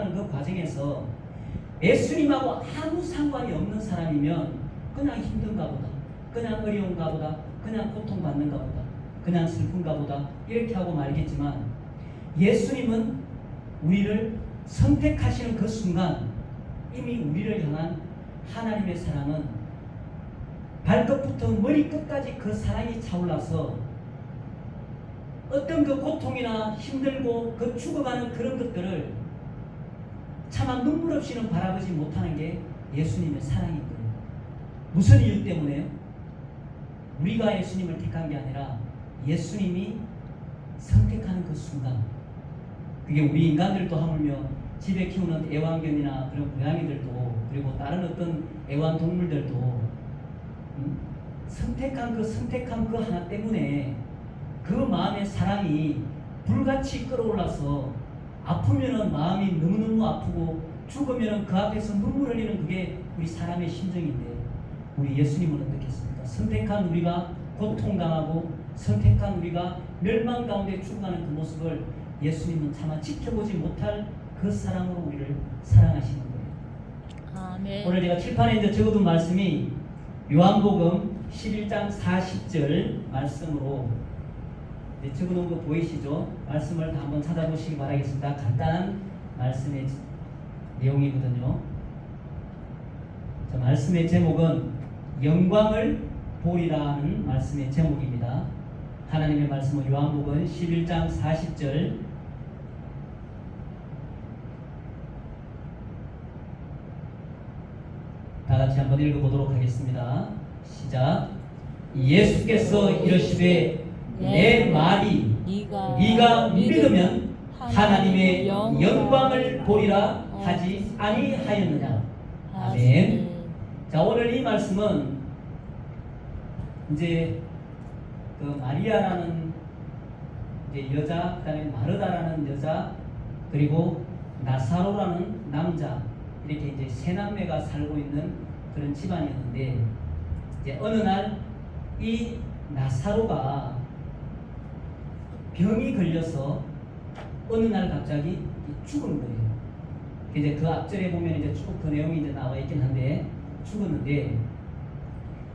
죽어가는 그 과정에서 예수님하고 아무 상관이 없는 사람이면 그냥 힘든가 보다, 그냥 어려운가 보다, 그냥 고통받는가 보다, 그냥 슬픈가 보다 이렇게 하고 말겠지만, 예수님은 우리를 선택하시는 그 순간 이미 우리를 향한 하나님의 사랑은 발끝부터 머리끝까지 그 사랑이 차올라서 어떤 그 고통이나 힘들고 그 죽어가는 그런 것들을 차마 눈물 없이는 바라보지 못하는 게 예수님의 사랑인 거예요. 무슨 이유 때문에요? 우리가 예수님을 택한 게 아니라 예수님이 선택하는 그 순간, 그게 우리 인간들도 하물며 집에 키우는 애완견이나 그런 고양이들도, 그리고 다른 어떤 애완동물들도 선택한 그 하나 때문에 그 마음의 사랑이 불같이 끌어올라서 아프면은 마음이 너무너무 아프고 죽으면은 그 앞에서 눈물 흘리는 그게 우리 사람의 심정인데, 우리 예수님은 어떻겠습니까? 선택한 우리가 고통당하고 선택한 우리가 멸망 가운데 죽어가는 그 모습을 예수님은 차마 지켜보지 못할 그 사랑으로 우리를 사랑하시는 거예요. 아멘. 오늘 제가 칠판에 이제 적어둔 말씀이 요한복음 11장 40절 말씀으로 적어놓은 거 보이시죠? 말씀을 다 한번 찾아보시기 바라겠습니다. 간단한 말씀의 내용이거든요. 자, 말씀의 제목은 영광을 보리라는 말씀의 제목입니다. 하나님의 말씀은 요한복음 11장 40절 다 같이 한번 읽어보도록 하겠습니다. 시작. 예수께서 이르시되 내 말이 네가 믿으면 하나님의 영광을 보리라 하지 아니하였느냐. 아멘. 자, 오늘 이 말씀은 이제 그 마리아라는 이제 여자, 그다음에 마르다라는 여자, 그리고 나사로라는 남자, 이렇게 이제 세 남매가 살고 있는 그런 집안이었는데, 이제 어느 날 이 나사로가 병이 걸려서 어느 날 갑자기 죽은 거예요. 이제 그 앞절에 보면 이제 쭉 그 내용이 이제 나와 있긴 한데, 죽었는데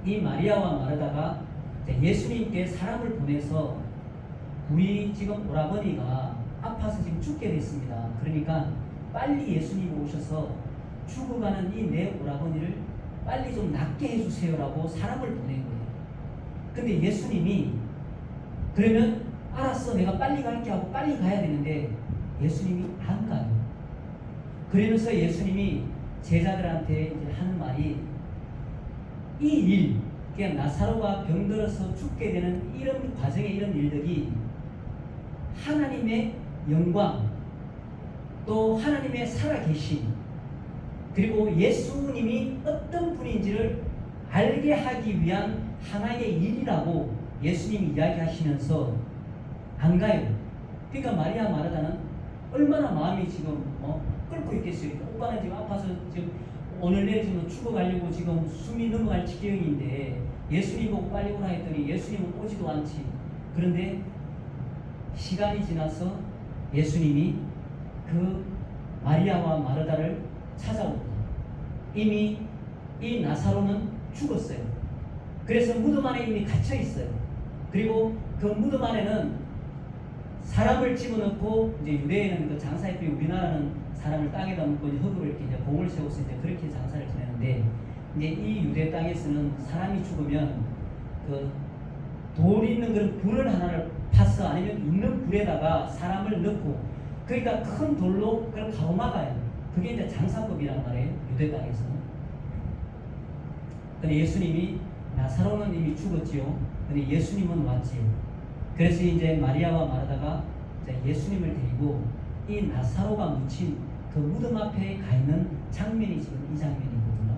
이 마리아와 마르다가 예수님께 사람을 보내서 우리 지금 오라버니가 아파서 지금 죽게 됐습니다. 그러니까 빨리 예수님이 오셔서 죽어가는 이 내 오라버니를 빨리 좀 낫게 해주세요라고 사람을 보낸 거예요. 근데 예수님이 그러면 알았어, 내가 빨리 갈게 하고 빨리 가야 되는데 예수님이 안 가요. 그러면서 예수님이 제자들한테 이제 하는 말이, 이 일, 그냥 나사로가 병들어서 죽게 되는 이런 과정에 이런 일들이 하나님의 영광, 또 하나님의 살아계심, 그리고 예수님이 어떤 분인지를 알게 하기 위한 하나의 일이라고 예수님이 이야기하시면서 안 가요. 그러니까 마리아 마르다는 얼마나 마음이 지금 끓고 있겠어요. 오빠는 지금 아파서 지금 오늘 내일 지금 죽어가려고 지금 숨이 넘어갈 지경인데 예수님 보고 빨리 오라 했더니 예수님은 오지도 않지. 그런데 시간이 지나서 예수님이 그 마리아와 마르다를 찾아옵니다. 이미 이 나사로는 죽었어요. 그래서 무덤 안에 이미 갇혀 있어요. 그리고 그 무덤 안에는 사람을 집어넣고, 이제 유대에는 그 장사했더니 우리나라는 사람을 땅에다 묻고 흙으로 이렇게 이제 공을 세워서 이제 그렇게 장사를 지내는데, 이제 이 유대 땅에서는 사람이 죽으면 그 돌 있는 그런 불을 하나를 파서 아니면 있는 불에다가 사람을 넣고, 그러니까 큰 돌로 그걸 가로막아요. 그게 이제 장사법이란 말이에요, 유대 땅에서는. 근데 예수님이, 나사로는 이미 죽었지요. 근데 예수님은 왔지요. 그래서 이제 마리아와 마르다가 예수님을 데리고 이 나사로가 묻힌 그 무덤 앞에 가 있는 장면이 지금 이 장면이거든요.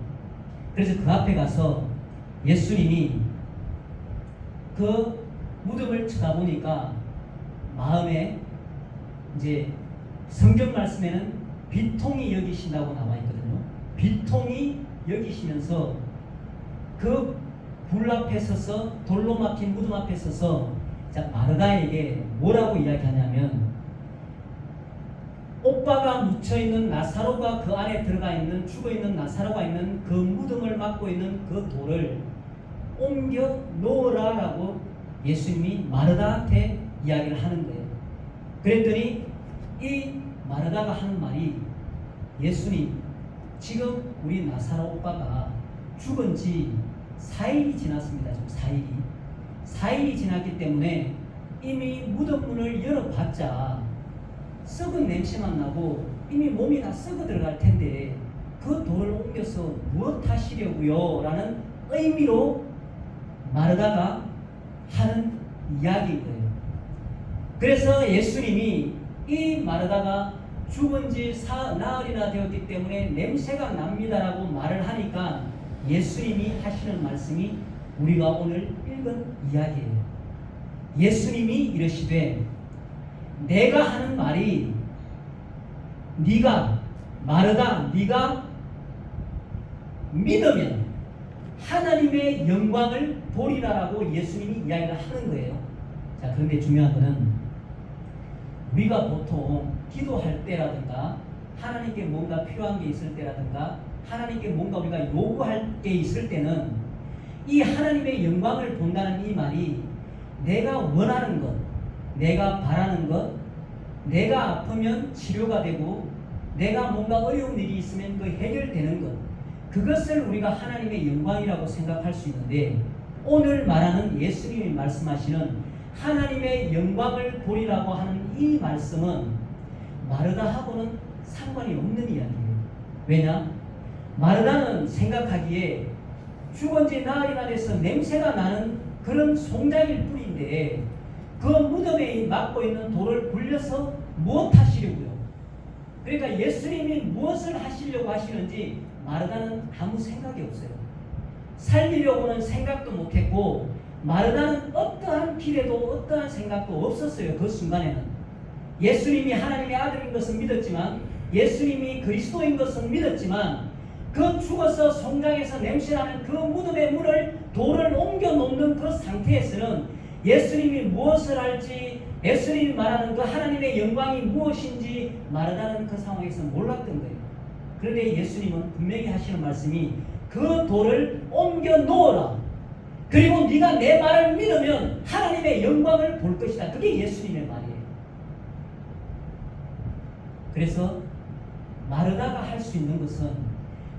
그래서 그 앞에 가서 예수님이 그 무덤을 쳐다보니까 마음에, 이제 성경 말씀에는 비통이 여기신다고 나와 있거든요. 비통이 여기시면서 그 불 앞에 서서, 돌로 막힌 무덤 앞에 서서 마르다에게 뭐라고 이야기하냐면, 오빠가 묻혀있는 나사로가 그 안에 들어가 있는 죽어있는 나사로가 있는 그 무덤을 막고 있는 그 돌을 옮겨 놓으라 라고 예수님이 마르다한테 이야기를 하는 거예요. 그랬더니 이 마르다가 하는 말이, 예수님, 지금 우리 나사로 오빠가 죽은 지 4일이 지났습니다. 지금 4일이 지났기 때문에 이미 무덤 문을 열어봤자 썩은 냄새만 나고 이미 몸이 다 썩어 들어갈 텐데 그 돌을 옮겨서 무엇 하시려고요? 라는 의미로 마르다가 하는 이야기인 거예요. 그래서 예수님이 이 마르다가 죽은 지 나흘이나 되었기 때문에 냄새가 납니다라고 말을 하니까 예수님이 하시는 말씀이 우리가 오늘 읽은 이야기예요. 예수님이 이러시되, 내가 하는 말이 네가 마르다 네가 믿으면 하나님의 영광을 보리라라고 예수님이 이야기를 하는 거예요. 자, 그런데 중요한 것은 우리가 보통 기도할 때라든가 하나님께 뭔가 필요한 게 있을 때라든가 하나님께 뭔가 우리가 요구할 게 있을 때는 이 하나님의 영광을 본다는 이 말이 내가 원하는 것, 내가 바라는 것, 내가 아프면 치료가 되고 내가 뭔가 어려운 일이 있으면 그 해결되는 것, 그것을 우리가 하나님의 영광이라고 생각할 수 있는데, 오늘 말하는 예수님이 말씀하시는 하나님의 영광을 보리라고 하는 이 말씀은 마르다하고는 상관이 없는 이야기예요. 왜냐? 마르다는 생각하기에 죽은 지 나흘이나 돼서 냄새가 나는 그런 송장일 뿐인데 그 무덤에 막고 있는 돌을 굴려서 무엇 하시려고요? 그러니까 예수님이 무엇을 하시려고 하시는지 마르다는 아무 생각이 없어요. 살리려고는 생각도 못했고 마르다는 어떠한 기대도 어떠한 생각도 없었어요. 그 순간에는 예수님이 하나님의 아들인 것은 믿었지만, 예수님이 그리스도인 것은 믿었지만, 그 죽어서 송장에서 냄새나는 그 무덤의 문을 돌을 옮겨 놓는 그 상태에서는 예수님이 무엇을 할지, 예수님이 말하는 그 하나님의 영광이 무엇인지 마르다는 그 상황에서 몰랐던 거예요. 그런데 예수님은 분명히 하시는 말씀이 그 돌을 옮겨 놓으라. 그리고 네가 내 말을 믿으면 하나님의 영광을 볼 것이다. 그게 예수님의 말이에요. 그래서 마르다가 할 수 있는 것은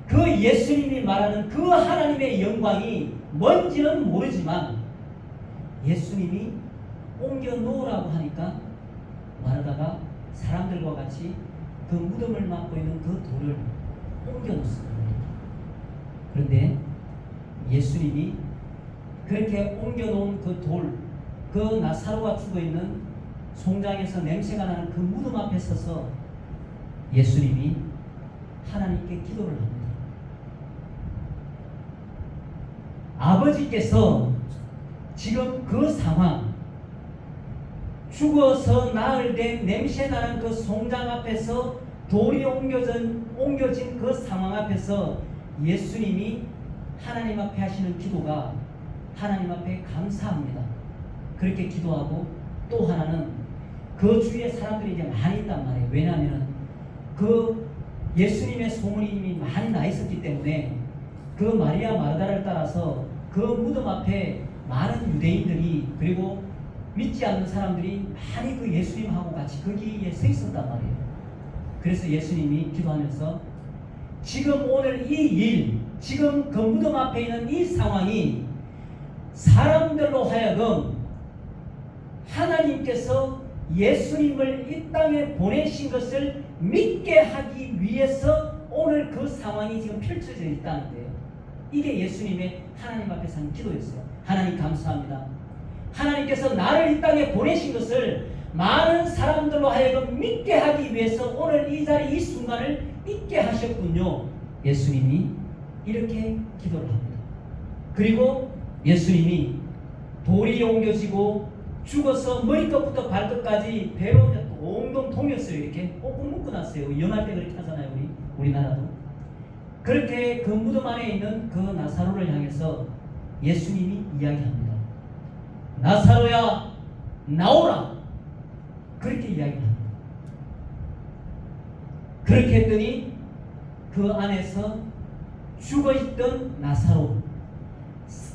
그 예수님이 말하는 그 하나님의 영광이 뭔지는 모르지만 예수님이 옮겨 놓으라고 하니까 마르다가 사람들과 같이 그 무덤을 막고 있는 그 돌을 옮겨 놓습니다. 그런데 예수님이 그렇게 옮겨 놓은 그 돌, 그 나사로가 죽어 있는 송장에서 냄새가 나는 그 무덤 앞에 서서 예수님이 하나님께 기도를 합니다. 아버지께서 지금 그 상황, 죽어서 나흘 된 냄새나는 그 송장 앞에서 돌이 옮겨진 그 상황 앞에서 예수님이 하나님 앞에 하시는 기도가 하나님 앞에 감사합니다. 그렇게 기도하고, 또 하나는 그 주위에 사람들이 이제 많이 있단 말이에요. 왜냐하면 그 예수님의 소문이 이미 많이 나 있었기 때문에 그 마리아 마르다를 따라서 그 무덤 앞에 많은 유대인들이, 그리고 믿지 않는 사람들이 많이 그 예수님하고 같이 거기에 서 있었단 말이에요. 그래서 예수님이 기도하면서 지금 오늘 이 일, 지금 그 무덤 앞에 있는 이 상황이 사람들로 하여금 하나님께서 예수님을 이 땅에 보내신 것을 믿게 하기 위해서 오늘 그 상황이 지금 펼쳐져 있다는 거예요. 이게 예수님의 하나님 앞에서 하는 기도였어요. 하나님 감사합니다. 하나님께서 나를 이 땅에 보내신 것을 많은 사람들로 하여금 믿게 하기 위해서 오늘 이 자리, 이 순간을 있게 하셨군요. 예수님이 이렇게 기도를 합니다. 그리고 예수님이 돌이 옮겨지고 죽어서 머리끝부터 발끝까지 배로 옹동 동였어요. 이렇게 꽁꽁 묶어놨어요. 연할 때 그렇게 하잖아요. 우리나라도. 그렇게 그 무덤 안에 있는 그 나사로를 향해서 예수님이 이야기합니다. 나사로야, 나오라. 그렇게 이야기합니다. 그렇게 했더니 그 안에서 죽어있던 나사로,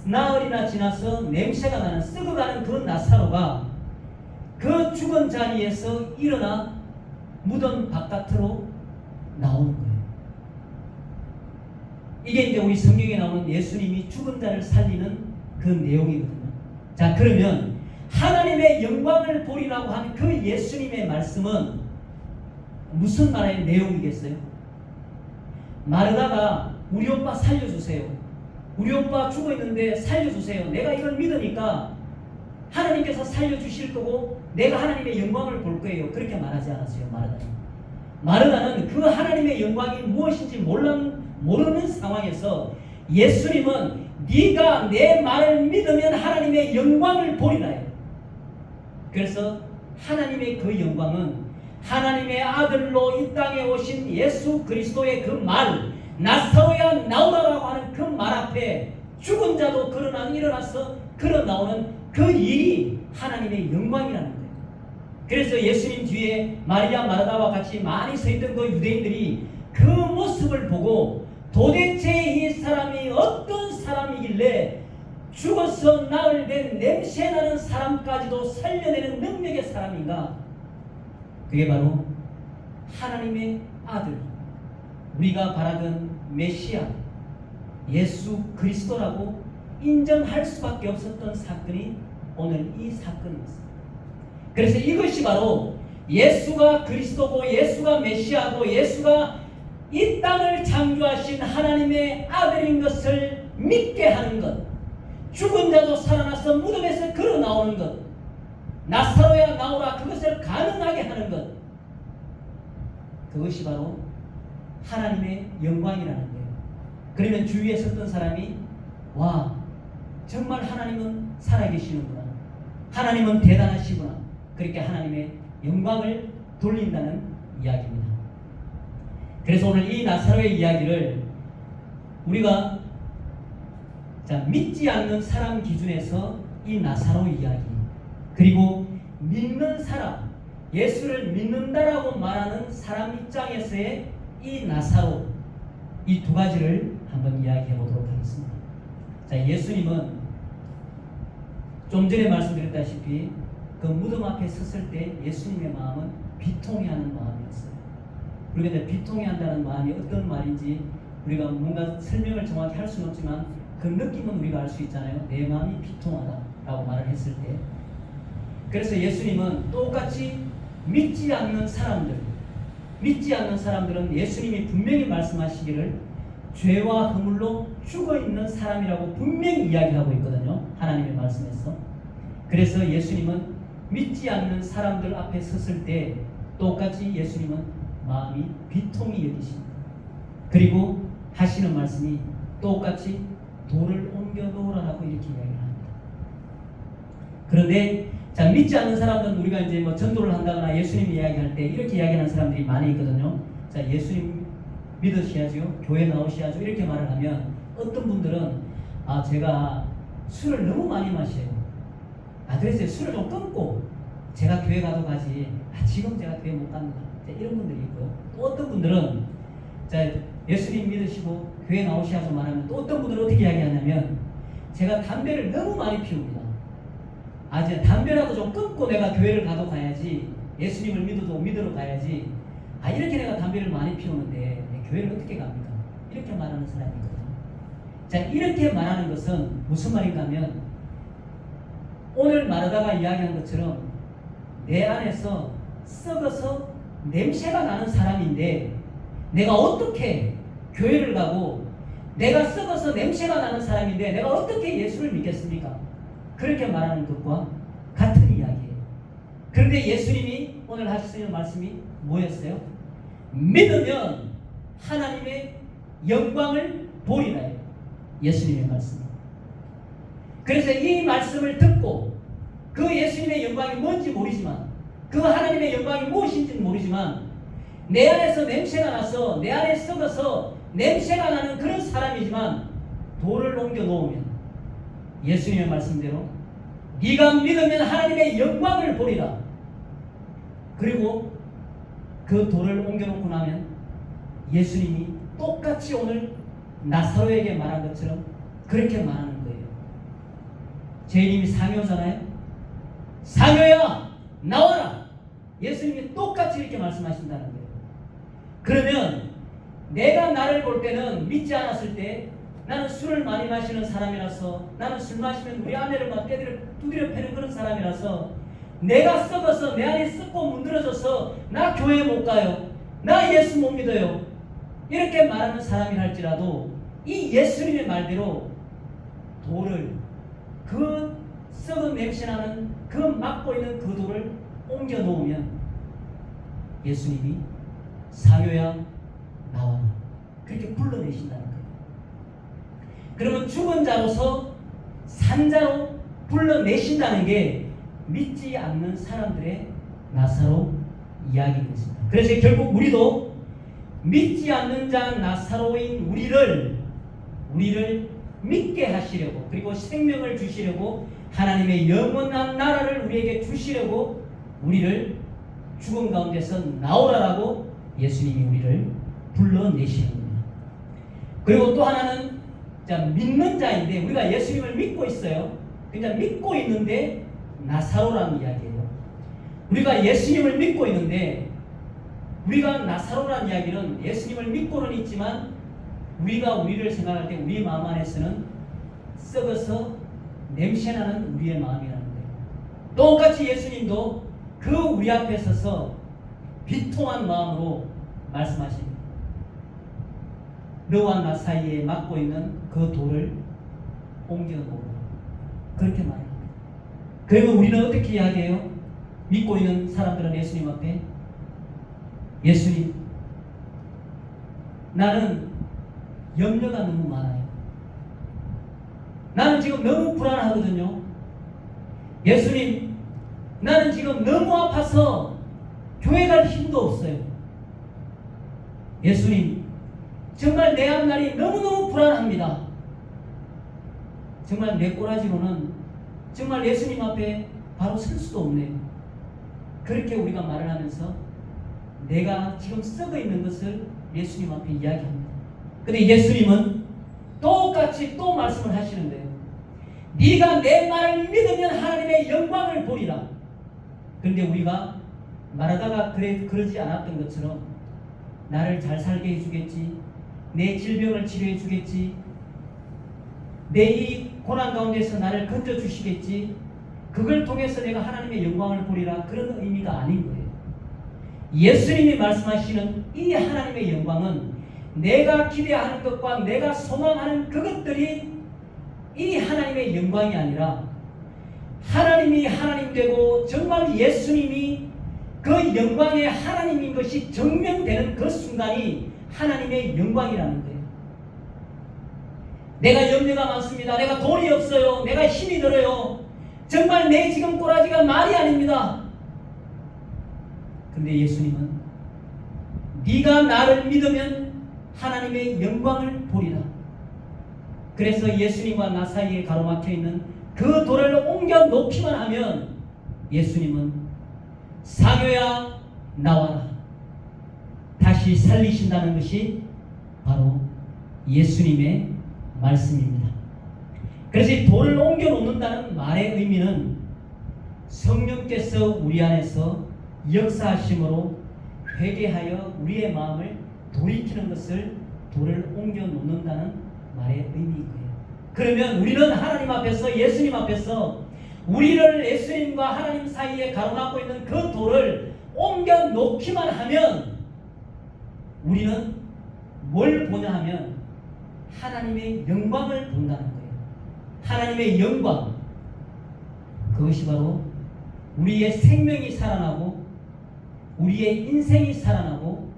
나흘이나 지나서 냄새가 나는 썩어가는 그 나사로가 그 죽은 자리에서 일어나 무덤 바깥으로 나오는 거예요. 이게 이제 우리 성경에 나오는 예수님이 죽은 자를 살리는 그 내용이거든요. 자, 그러면 하나님의 영광을 보리라고 하는 그 예수님의 말씀은 무슨 말의 내용이겠어요? 마르다가 우리 오빠 살려주세요. 우리 오빠 죽어있는데 살려주세요. 내가 이걸 믿으니까 하나님께서 살려주실 거고 내가 하나님의 영광을 볼 거예요. 그렇게 말하지 않았어요. 마르다는 그 하나님의 영광이 무엇인지 모르는 상황에서 예수님은 네가 내 말을 믿으면 하나님의 영광을 보리라요. 그래서 하나님의 그 영광은 하나님의 아들로 이 땅에 오신 예수 그리스도의 그 말, 나사로야 나오라라고 하는 그 말 앞에 죽은 자도 일어나서 걸어 나오는 그 일이 하나님의 영광이라는 거예요. 그래서 예수님 뒤에 마리아 마르다와 같이 많이 서 있던 그 유대인들이 그 모습을 보고 도대체 이 사람이 어떤 사람이길래 죽어서 나흘 된 냄새나는 사람까지도 살려내는 능력의 사람인가? 그게 바로 하나님의 아들, 우리가 바라던 메시아 예수 그리스도라고 인정할 수밖에 없었던 사건이 오늘 이 사건입니다. 그래서 이것이 바로 예수가 그리스도고 예수가 메시아고 예수가 이 땅을 창조하신 하나님의 아들인 것을 믿게 하는 것, 죽은 자도 살아나서 무덤에서 걸어 나오는 것, 나사로야 나오라 그것을 가능하게 하는 것, 그것이 바로 하나님의 영광이라는 거예요. 그러면 주위에 섰던 사람이 와, 정말 하나님은 살아계시는구나, 하나님은 대단하시구나, 그렇게 하나님의 영광을 돌린다는 이야기입니다. 그래서 오늘 이 나사로의 이야기를 우리가 믿지 않는 사람 기준에서 이 나사로 이야기, 그리고 믿는 사람, 예수를 믿는다라고 말하는 사람 입장에서의 이 나사로, 이 두 가지를 한번 이야기해 보도록 하겠습니다. 자, 예수님은 좀 전에 말씀드렸다시피 그 무덤 앞에 섰을 때 예수님의 마음은 비통해하는 마음이었어요. 우리가 이제 비통해한다는 마음이 어떤 말인지 우리가 뭔가 설명을 정확히 할 수는 없지만 그 느낌은 우리가 알 수 있잖아요. 내 마음이 비통하다라고 말을 했을 때. 그래서 예수님은 똑같이 믿지 않는 사람들은 예수님이 분명히 말씀하시기를 죄와 허물로 죽어있는 사람이라고 분명히 이야기하고 있거든요. 하나님의 말씀에서. 그래서 예수님은 믿지 않는 사람들 앞에 섰을 때 똑같이 예수님은 마음이 비통히 여기십니다. 그리고 하시는 말씀이 똑같이 돌을 옮겨 놓으라고 이렇게 이야기를 합니다. 그런데 자, 믿지 않는 사람들은 우리가 이제 뭐 전도를 한다거나 예수님 이야기할 때 이렇게 이야기하는 사람들이 많이 있거든요. 자, 예수님 믿으셔야죠, 교회 나오셔야죠, 이렇게 말을 하면 어떤 분들은 제가 술을 너무 많이 마셔요. 그래서 술을 좀 끊고 제가 교회 가도 가지, 지금 제가 교회 못 갑니다. 이런 분들이 있고요. 또 어떤 분들은 자, 예수님 믿으시고 교회 나오셔야죠 말하면 또 어떤 분들은 어떻게 이야기하냐면 제가 담배를 너무 많이 피웁니다. 이제 담배라도 좀 끊고 내가 교회를 가도 가야지, 예수님을 믿으러 가야지, 이렇게 내가 담배를 많이 피우는데 교회를 어떻게 갑니까? 이렇게 말하는 사람이거든요. 자, 이렇게 말하는 것은 무슨 말인가 하면 오늘 마르다가 이야기한 것처럼 내 안에서 썩어서 냄새가 나는 사람인데 내가 어떻게 교회를 가고, 내가 썩어서 냄새가 나는 사람인데 내가 어떻게 예수를 믿겠습니까? 그렇게 말하는 것과 같은 이야기예요. 그런데 예수님이 오늘 하시는 말씀이 뭐였어요? 믿으면 하나님의 영광을 보리라. 예수님의 말씀. 그래서 이 말씀을 듣고 그 예수님의 영광이 뭔지 모르지만, 그 하나님의 영광이 무엇인지는 모르지만 내 안에서 냄새가 나서 내 안에 썩어서 냄새가 나는 그런 사람이지만 돌을 옮겨 놓으면 예수님의 말씀대로 네가 믿으면 하나님의 영광을 보리라. 그리고 그 돌을 옮겨놓고 나면 예수님이 똑같이 오늘 나사로에게 말한 것처럼 그렇게 말하는 거예요. 제 이름이 상효잖아요. 상효야 나와라. 예수님이 똑같이 이렇게 말씀하신다는 거예요. 그러면 내가 나를 볼 때는 믿지 않았을 때 나는 술을 많이 마시는 사람이라서, 나는 술 마시면 우리 아내를 막 두드려 패는 그런 사람이라서 내가 썩어서 내 안에 썩고 문드러져서 나 교회 못 가요, 나 예수 못 믿어요, 이렇게 말하는 사람이 할지라도 이 예수님의 말대로 돌을, 그 썩은 냄새나는 그 막고 있는 그 돌을 옮겨 놓으면 예수님이 상효야 나와라 그렇게 불러내신다는 거예요. 그러면 죽은 자로서 산자로 불러내신다는 게 믿지 않는 사람들의 나사로 이야기입니다. 그래서 결국 우리도 믿지 않는 자 나사로인 우리를 믿게 하시려고, 그리고 생명을 주시려고, 하나님의 영원한 나라를 우리에게 주시려고 우리를 죽음 가운데서 나오라라고 예수님이 우리를 불러내시는 겁니다. 그리고 또 하나는 믿는 자인데, 우리가 예수님을 믿고 있어요. 그냥 믿고 있는데 나사로라는 이야기예요. 우리가 예수님을 믿고 있는데, 우리가 나사로라는 이야기는 예수님을 믿고는 있지만 우리가 우리를 생각할 때 우리 마음 안에서는 썩어서 냄새나는 우리의 마음이라는 거예요. 똑같이 예수님도 그 우리 앞에 서서 비통한 마음으로 말씀하십니다. 너와 나 사이에 막고 있는 그 돌을 옮겨 놓으라. 그렇게 말합니다. 그러면 우리는 어떻게 이야기해요? 믿고 있는 사람들은 예수님 앞에, 예수님, 나는 염려가 너무 많아요. 나는 지금 너무 불안하거든요. 예수님, 나는 지금 너무 아파서 교회 갈 힘도 없어요. 예수님, 정말 내 앞날이 너무너무 불안합니다. 정말 내 꼬라지로는 정말 예수님 앞에 바로 설 수도 없네요. 그렇게 우리가 말을 하면서 내가 지금 썩어 있는 것을 예수님 앞에 이야기합니다. 근데 예수님은 똑같이 또 말씀을 하시는 거예요. 네가 내 말을 믿으면 하나님의 영광을 보리라. 그런데 우리가 말하다가 그러지 않았던 것처럼 나를 잘 살게 해주겠지, 내 질병을 치료해 주겠지, 내 이 고난 가운데서 나를 건져주시겠지, 그걸 통해서 내가 하나님의 영광을 보리라, 그런 의미가 아닌 거예요. 예수님이 말씀하시는 이 하나님의 영광은 내가 기대하는 것과 내가 소망하는 그것들이 이 하나님의 영광이 아니라, 하나님이 하나님 되고 정말 예수님이 그 영광의 하나님인 것이 증명되는 그 순간이 하나님의 영광이라는 거예요. 내가 염려가 많습니다, 내가 돈이 없어요, 내가 힘이 들어요, 정말 내 지금 꼬라지가 말이 아닙니다. 근데 예수님은 네가 나를 믿으면 하나님의 영광을 보리라. 그래서 예수님과 나 사이에 가로막혀 있는 그 돌을 옮겨 놓기만 하면 예수님은 상효야 나와라, 다시 살리신다는 것이 바로 예수님의 말씀입니다. 그래서 이 돌을 옮겨 놓는다는 말의 의미는 성령께서 우리 안에서 역사하심으로 회개하여 우리의 마음을 돌이키는 것을 돌을 옮겨 놓는다는 말의 의미이고요. 그러면 우리는 하나님 앞에서, 예수님 앞에서 우리를 예수님과 하나님 사이에 가로막고 있는 그 돌을 옮겨 놓기만 하면 우리는 뭘 보냐 하면 하나님의 영광을 본다는 거예요. 하나님의 영광, 그것이 바로 우리의 생명이 살아나고 우리의 인생이 살아나고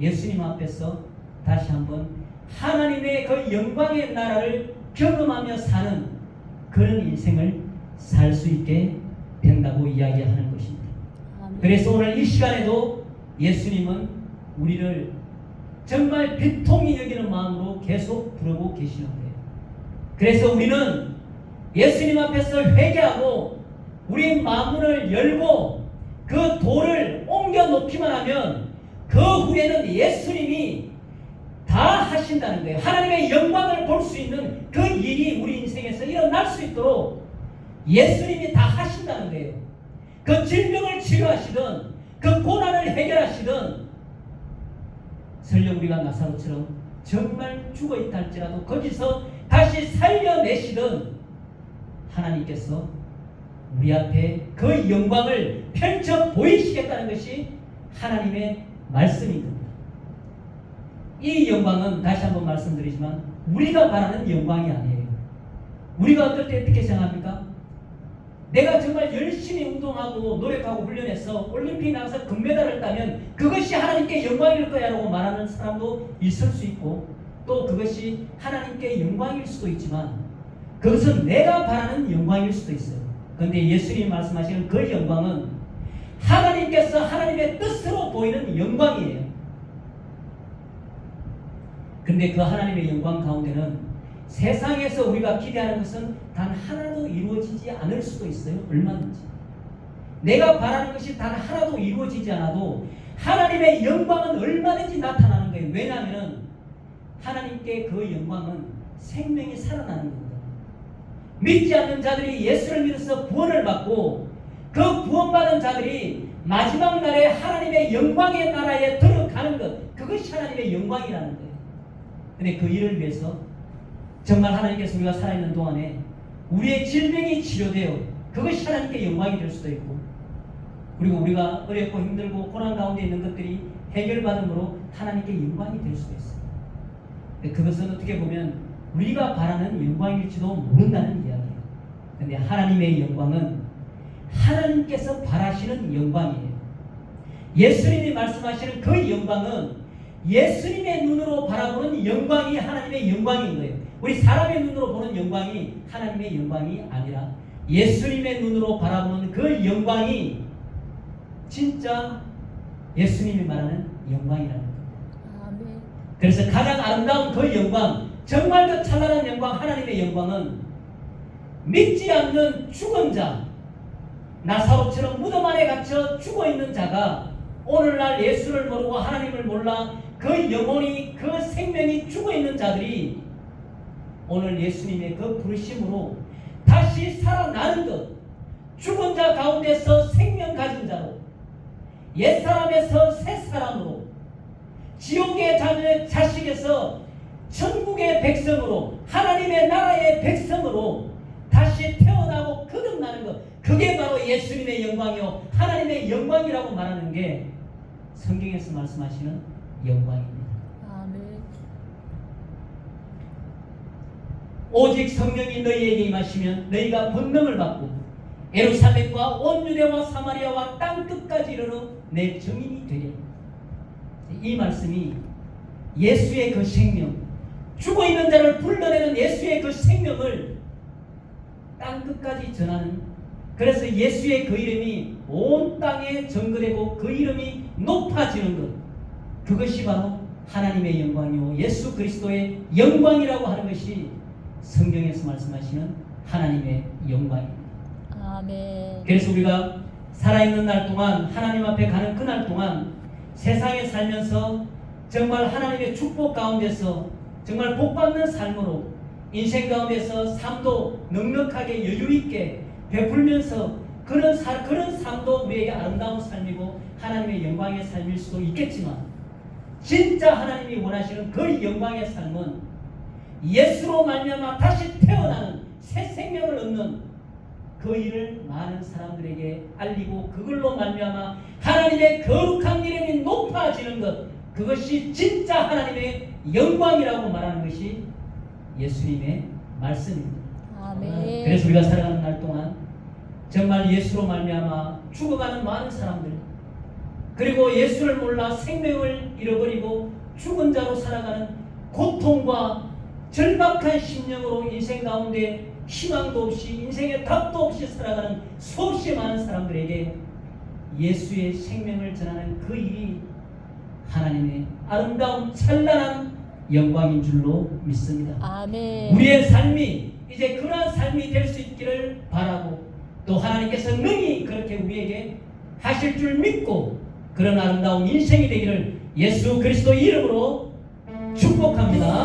예수님 앞에서 다시 한번 하나님의 그 영광의 나라를 경험하며 사는 그런 인생을 살 수 있게 된다고 이야기하는 것입니다. 그래서 오늘 이 시간에도 예수님은 우리를 정말 비통히 여기는 마음으로 계속 부르고 계시는 거예요. 그래서 우리는 예수님 앞에서 회개하고 우리의 마음을 열고 그 돌을 옮겨 놓기만 하면 그 후에는 예수님이 하신다는 거예요. 하나님의 영광을 볼 수 있는 그 일이 우리 인생에서 일어날 수 있도록 예수님이 다 하신다는 거예요. 그 질병을 치료하시든 그 고난을 해결하시든 설령 우리가 나사로처럼 정말 죽어있다 할지라도 거기서 다시 살려내시든 하나님께서 우리 앞에 그 영광을 펼쳐 보이시겠다는 것이 하나님의 말씀인 겁니다. 이 영광은 다시 한번 말씀드리지만 우리가 바라는 영광이 아니에요. 우리가 어떨 때 어떻게 생각합니까? 내가 정말 열심히 운동하고 노력하고 훈련해서 올림픽 나가서 금메달을 따면 그것이 하나님께 영광일 거야 라고 말하는 사람도 있을 수 있고, 또 그것이 하나님께 영광일 수도 있지만 그것은 내가 바라는 영광일 수도 있어요. 그런데 예수님이 말씀하시는 그 영광은 하나님께서 하나님의 뜻으로 보이는 영광이에요. 근데 그 하나님의 영광 가운데는 세상에서 우리가 기대하는 것은 단 하나도 이루어지지 않을 수도 있어요. 얼마든지. 내가 바라는 것이 단 하나도 이루어지지 않아도 하나님의 영광은 얼마든지 나타나는 거예요. 왜냐하면 하나님께 그 영광은 생명이 살아나는 겁니다. 믿지 않는 자들이 예수를 믿어서 구원을 받고 그 구원받은 자들이 마지막 날에 하나님의 영광의 나라에 들어가는 것, 그것이 하나님의 영광이라는 거예요. 근데 그 일을 위해서 정말 하나님께서 우리가 살아있는 동안에 우리의 질병이 치료되어 그것이 하나님께 영광이 될 수도 있고, 그리고 우리가 어렵고 힘들고 고난 가운데 있는 것들이 해결받음으로 하나님께 영광이 될 수도 있어요. 근데 그것은 어떻게 보면 우리가 바라는 영광일지도 모른다는 이야기예요. 근데 하나님의 영광은 하나님께서 바라시는 영광이에요. 예수님이 말씀하시는 그 영광은 예수님의 눈으로 바라보는 영광이 하나님의 영광인 거예요. 우리 사람의 눈으로 보는 영광이 하나님의 영광이 아니라 예수님의 눈으로 바라보는 그 영광이 진짜 예수님이 말하는 영광이라는 거예요. 아멘. 그래서 가장 아름다운 그 영광, 정말 그 찬란한 영광, 하나님의 영광은 믿지 않는 죽은 자, 나사로처럼 무덤 안에 갇혀 죽어있는 자가 오늘날 예수를 모르고 하나님을 몰라 그 영혼이, 그 생명이 죽어있는 자들이 오늘 예수님의 그 부르심으로 다시 살아나는 것, 죽은 자 가운데서 생명 가진 자로, 옛사람에서 새사람으로, 지옥의 자식에서 천국의 백성으로, 하나님의 나라의 백성으로 다시 태어나고 거듭나는 것, 그게 바로 예수님의 영광이요 하나님의 영광이라고 말하는 게 성경에서 말씀하시는 영광입니다. 아멘. 오직 성령이 너희에게 임하시면 너희가 권능을 받고 예루살렘과 온 유대와 사마리아와 땅 끝까지 이르러 내 증인이 되리라. 이 말씀이 예수의 그 생명, 죽어있는 자를 불러내는 예수의 그 생명을 땅 끝까지 전하는, 그래서 예수의 그 이름이 온 땅에 전거되고 그 이름이 높아지는 것, 그것이 바로 하나님의 영광이요 예수 그리스도의 영광이라고 하는 것이 성경에서 말씀하시는 하나님의 영광입니다. 아멘. 그래서 우리가 살아있는 날 동안, 하나님 앞에 가는 그날 동안 세상에 살면서 정말 하나님의 축복 가운데서 정말 복받는 삶으로 인생 가운데서 삶도 넉넉하게 여유있게 베풀면서 그런 삶도 우리에게 아름다운 삶이고 하나님의 영광의 삶일 수도 있겠지만, 진짜 하나님이 원하시는 그 영광의 삶은 예수로 말미암아 다시 태어나는 새 생명을 얻는 그 일을 많은 사람들에게 알리고 그걸로 말미암아 하나님의 거룩한 이름이 높아지는 것, 그것이 진짜 하나님의 영광이라고 말하는 것이 예수님의 말씀입니다. 아멘. 그래서 우리가 살아가는 날 동안 정말 예수로 말미암아 죽어가는 많은 사람들, 그리고 예수를 몰라 생명을 잃어버리고 죽은 자로 살아가는 고통과 절박한 심령으로 인생 가운데 희망도 없이 인생의 답도 없이 살아가는 수없이 많은 사람들에게 예수의 생명을 전하는 그 일이 하나님의 아름다운 찬란한 영광인 줄로 믿습니다. 아멘. 우리의 삶이 이제 그러한 삶이 될 수 있기를 바라고, 또 하나님께서 능히 그렇게 우리에게 하실 줄 믿고 그런 아름다운 인생이 되기를 예수 그리스도 이름으로 축복합니다.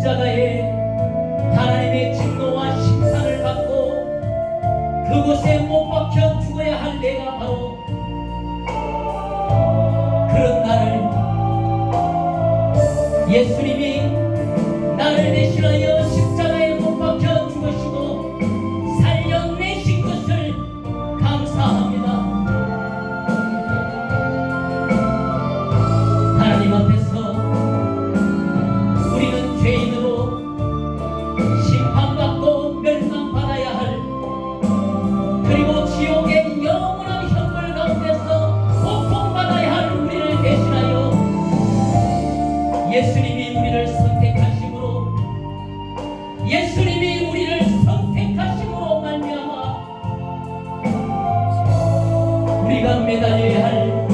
십자가에 하나님의 진노와 심판을 받고 그곳에 못 박혀 죽어야 할 내가 바로 그런 나를 예수님이 나를 대신하여 십자가에 못 박혀 죽으시고 살려내신 것을 감사합니다. 하나님 앞에서 우리는 죄인으로 심판받고 멸망받아야 할, 그리고 지옥의 영원한 형벌 가운데서 고통받아야 할 우리를 대신하여 예수님이 우리를 선택하심으로, 예수님이 우리를 선택하심으로 말미암아 우리가 매달려야 할,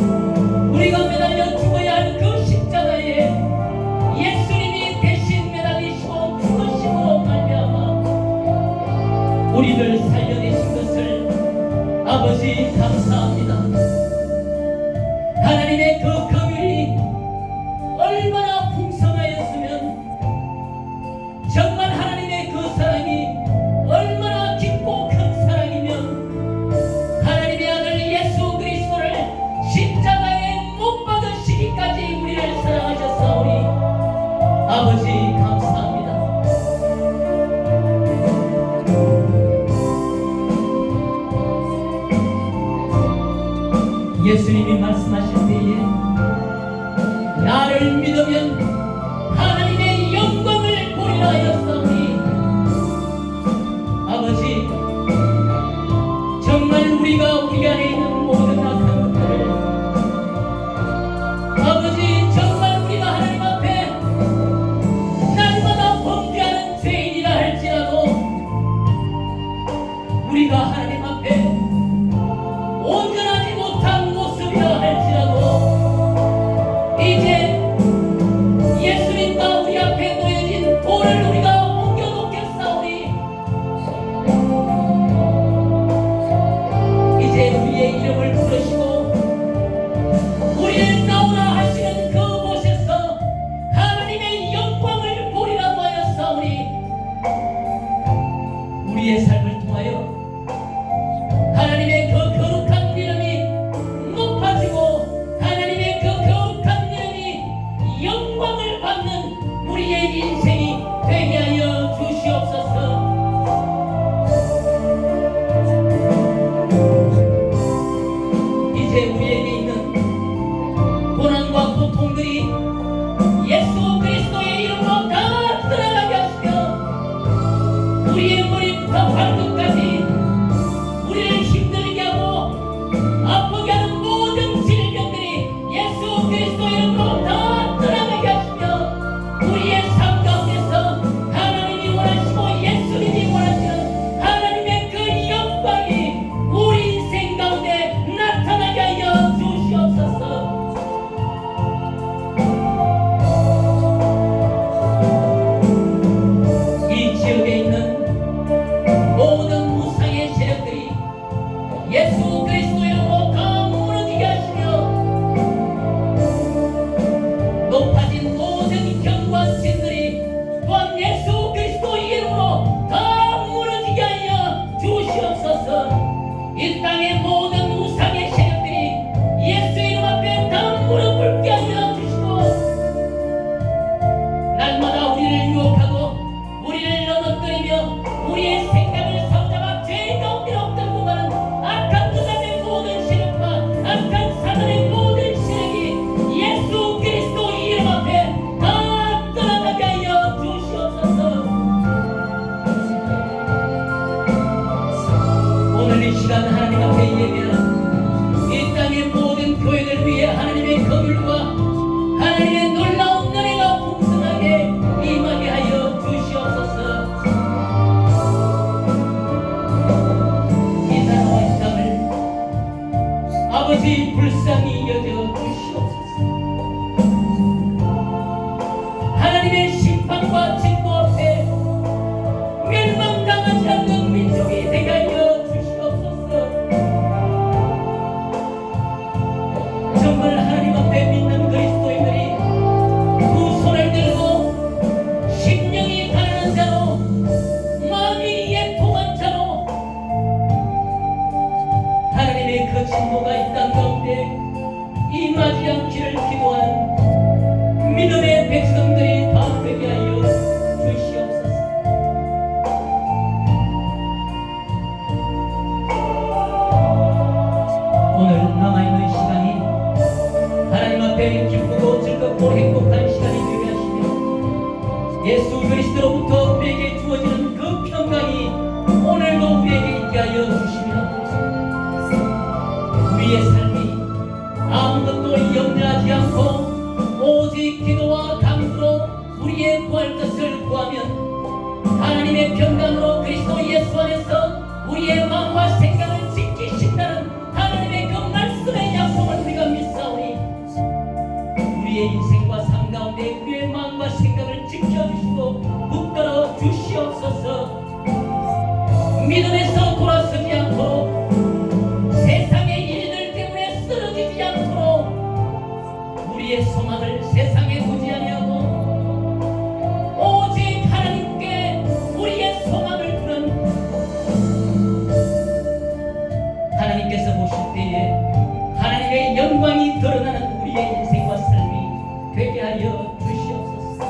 우리가 매달려 죽어야 할 그 십자가에 예수님이 대신 매달리시고 죽으심으로 말미암아 우리를 살려내신 것을 아버지 감사합니다. 하나님의 그 긍휼이 얼마나 풍성하였으면, 정말 하나님의 그 사랑이 얼마나 깊고 큰 사랑이면 하나님의 아들 예수 그리스도를 십자가에 못 박으시기까지 우리를 사랑하셨사오니 아버지 감사합니다. 예수님이 말씀하실 때에 나를 믿으면 하나님의 영광을 보리라 하였사오니 아버지, 정말 우리 안에 있는 모든 악한 것들을 아버지, 정말 우리가 하나님 앞에 날마다 범죄하는 죄인이라 할지라도 우리가 하나님 앞에 온전하지 못한 모습이라 할지라도 이제 예수님과 우리 앞에 놓여진 돌을 우리가 옮겨놓겠사오니 이제 우리의 이름을 부르시고 우리를 나오라 하시는 그곳에서 하나님의 영광을 보리라고 하였사오니 우리의 삶을 통하여 하나님의 그 거룩한 이름이 높아지고 하나님의 그 거룩한 이름이 영광을 받는 우리의 인생이 되게 하여 주시옵소서. 이제 우리에게 있는 고난과 고통들이 예수 그리스도의 이름으로 다 떠나가게 하시며 우리의 머리부터 발끝까지 우리를 힘들게 하고 아프게 하는 모든 질병들이 예수 그리스도 이름으로 다 떠나가게 하시며 우리의 삶 가운데서 하나님이 원하시고 예수님이 원하시는 하나님의 그 영광이 우리 인생 가운데 나타나게 하여 주시옵소서. 이 지역에 있는 모든 무상의 세력들이 예수 그리스도 이름으로 다 무너지게 하시며 높아진 모든 경관신들이 또한 예수 그리스도 이름으로 다 무너지게 하여 주시옵소서. 이 땅의 모든 우상의 세력들이 예수 이름 앞에 다 무릎 꿇게 하여 주시고 날마다 우리를 유혹하고 우리를 넘어뜨리며 우리의 생각을 사로잡아 죄 가운데로 끌고 가는 악한 누가의 모든 세력과 악한 사단의 모든 세력이 예수 그리스도 이름 앞에 다 떠나가게 하여 주시옵소서. 오늘 이 시간 하나님 앞에 예배하는 이 땅의 모든 교회를 위해 하나님의 긍휼과 하나님의 놀라운 은혜가 풍성하게 임하게 하여 주시옵소서. 이 나라와 이 땅을 아버지 불쌍히 여겨 주시옵소서. 하나님의 심판과 진노 앞에 멸망당하지 않는 민족이 되게 하여 주시옵소서. 만위의 동안자로 하나님의 그 진노가 이 땅 가운데 임하지 않기를 기도하는 믿음의 백성들이 다 되게 하여 주시옵소서. 오늘 남아있는 시간이 하나님 앞에 기쁘고 즐겁고 행복한 시간이 되게 하시며 예수 그리스도로부터 우리에게 주어지는 그 평강이 오늘도 우리에게 있게 하여 주시며 우리의 삶이 아무것도 염려하지 않고 오직 기도와 간구로 우리의 구할 것을 구하면 하나님의 평강으로 그리스도 예수 안에서 우리의 마음과 생각을 지키신다는 하나님의 그 말씀의 약속을 우리가 믿사오니 우리의 인생과 삶 가운데 우리의 마음과 생각을 지켜주시고 붙들어 주시옵소서. 믿음에서 돌아서지 않고 세상의 일들 때문에 쓰러지지 않도록 우리의 소망을 세상에 두지 아니하고 오직 하나님께 우리의 소망을 두는 하나님께서 보실 때에 하나님의 영광이 드러나는 우리의 인생과 삶이 되게 하여 주시옵소서.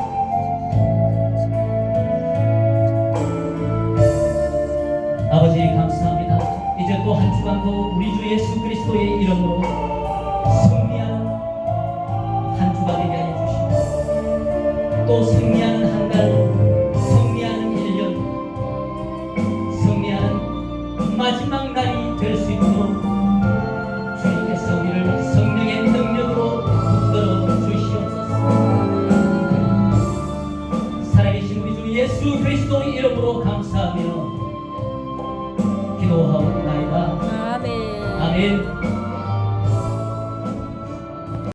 아버지 감사합니다. 이제 또 한 주간도 우리 주 예수 그리스도의 이름으로 승리하는 한 주가 되게 하여 주시고 또 승리하는 한 달, 승리하는 1년, 승리하는 마지막 날이 될 수 있도록 주님께서 우리를 성령의 능력으로 붙들어 주시옵소서. 살아계신 우리 주 예수 그리스도의 이름으로 감사하며 기도하옵나이다. 아멘. 아멘.